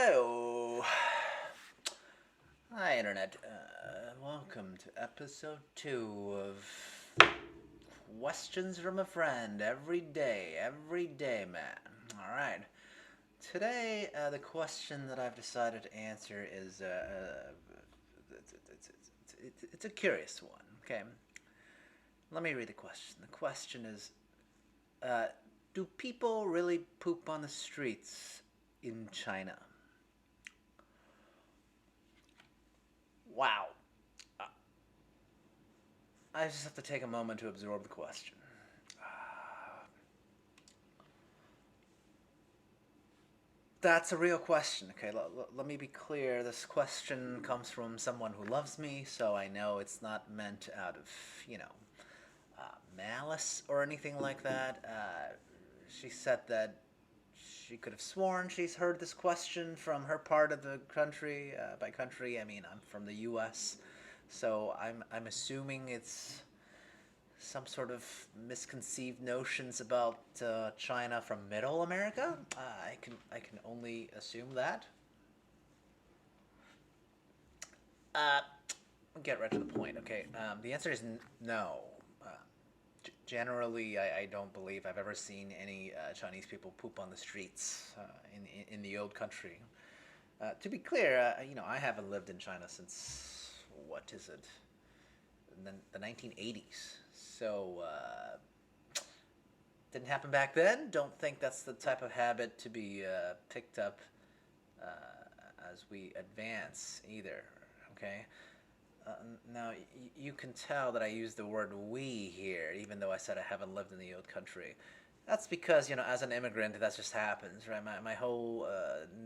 Oh, hi, Internet. Welcome to episode 2 of Questions from a Friend every day, man. Alright. Today, the question that I've decided to answer is it's a curious one, okay? Let me read the question. The question is uh, do people really poop on the streets in China? Wow. I just have to take a moment to absorb the question. That's a real question. Okay, let me be clear. This question comes from someone who loves me, so I know it's not meant out of, you know, malice or anything like that. She said that she could have sworn she's heard this question from her part of the country. By country, I mean I'm from the U.S., so I'm assuming it's some sort of misconceived notions about China from Middle America. I can only assume that. Uh, get right to the point. Okay. The answer is no. Generally, I don't believe I've ever seen any Chinese people poop on the streets in the old country. To be clear, I haven't lived in China since what is it? The 1980s. So didn't happen back then. Don't think that's the type of habit to be picked up uh, as we advance either. Okay. Uh, Now you can tell that I use the word "we" here, even though I said I haven't lived in the old country. That's because as an immigrant, that just happens, right? My whole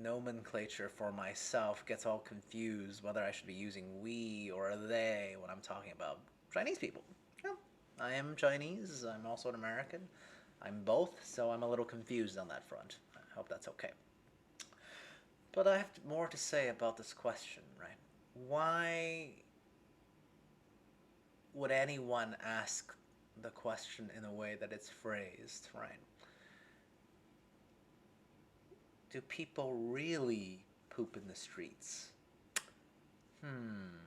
nomenclature for myself gets all confused whether I should be using "we" or "they" when I'm talking about Chinese people. Well, I am Chinese. I'm also an American. I'm both, so I'm a little confused on that front. I hope that's okay. But I have more to say about this question, right? Why would anyone ask the question in the way that it's phrased, right? Do people really poop in the streets? Hmm.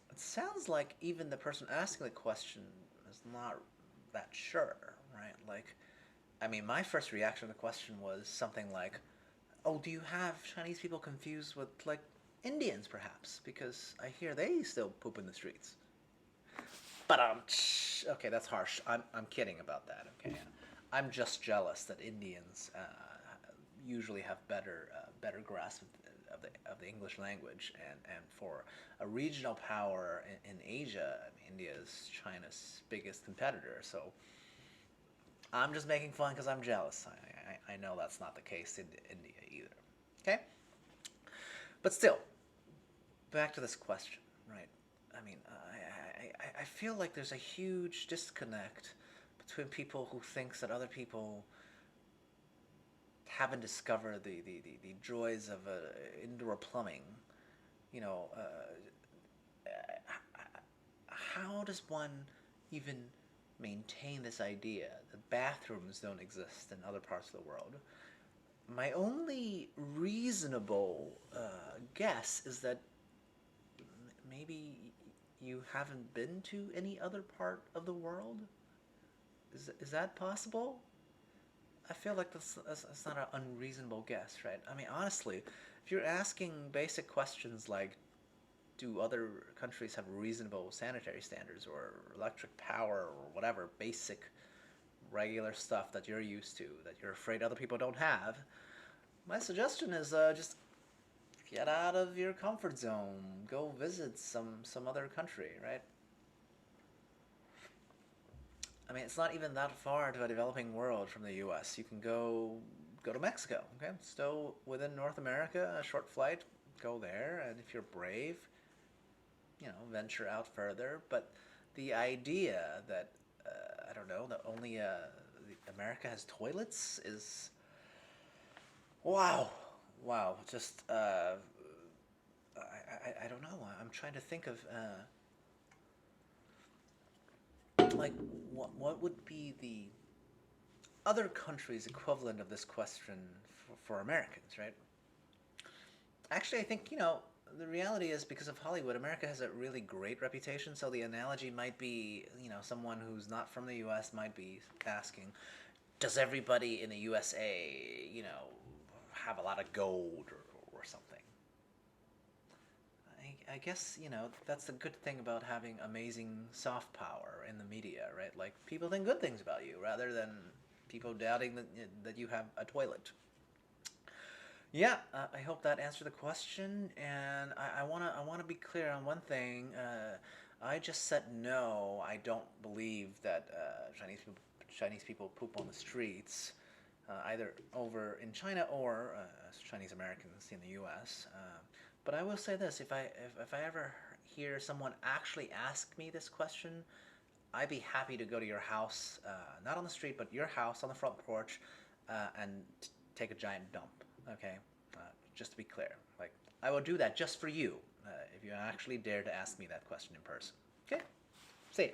It sounds like even the person asking the question is not that sure, right? Like, I mean, my first reaction to the question was something like, "Oh, do you have Chinese people confused with like Indians, perhaps? Because I hear they still poop in the streets." But okay, that's harsh. I'm kidding about that. Okay, I'm just jealous that Indians usually have better grasp of the English language, and for a regional power in Asia, I mean, India is China's biggest competitor. So I'm just making fun because I'm jealous. I know that's not the case in India either. Okay, but still, back to this question, right? I mean, I feel like there's a huge disconnect between people who thinks that other people haven't discovered the joys of indoor plumbing. You know, how does one even maintain this idea that bathrooms don't exist in other parts of the world? My only reasonable guess is that maybe you haven't been to any other part of the world? Is that possible? I feel like that's not an unreasonable guess, right? I mean, honestly, if you're asking basic questions like, do other countries have reasonable sanitary standards or electric power or whatever basic regular stuff that you're used to that you're afraid other people don't have, my suggestion is just get out of your comfort zone, go visit some other country, right? I mean, it's not even that far to a developing world from the U.S. You can go to Mexico. Okay, still within North America, a short flight. Go there, and if you're brave, venture out further. But the idea that I don't know that only America has toilets is wow, wow. Just I don't know. I'm trying to think of like what would be the other countries' equivalent of this question for Americans, right? Actually, I think, the reality is because of Hollywood, America has a really great reputation. So the analogy might be, someone who's not from the U.S. might be asking, does everybody in the USA, have a lot of gold or something? I guess, that's the good thing about having amazing soft power in the media, right? Like, people think good things about you rather than people doubting that you have a toilet. Yeah, I hope that answered the question, and I wanna be clear on one thing. I just said no. I don't believe that Chinese people poop on the streets, either over in China or Chinese Americans in the U.S. But I will say this: if I ever hear someone actually ask me this question, I'd be happy to go to your house, not on the street, but your house on the front porch, and take a giant dump. Okay, just to be clear, like I will do that just for you if you actually dare to ask me that question in person. Okay, see you.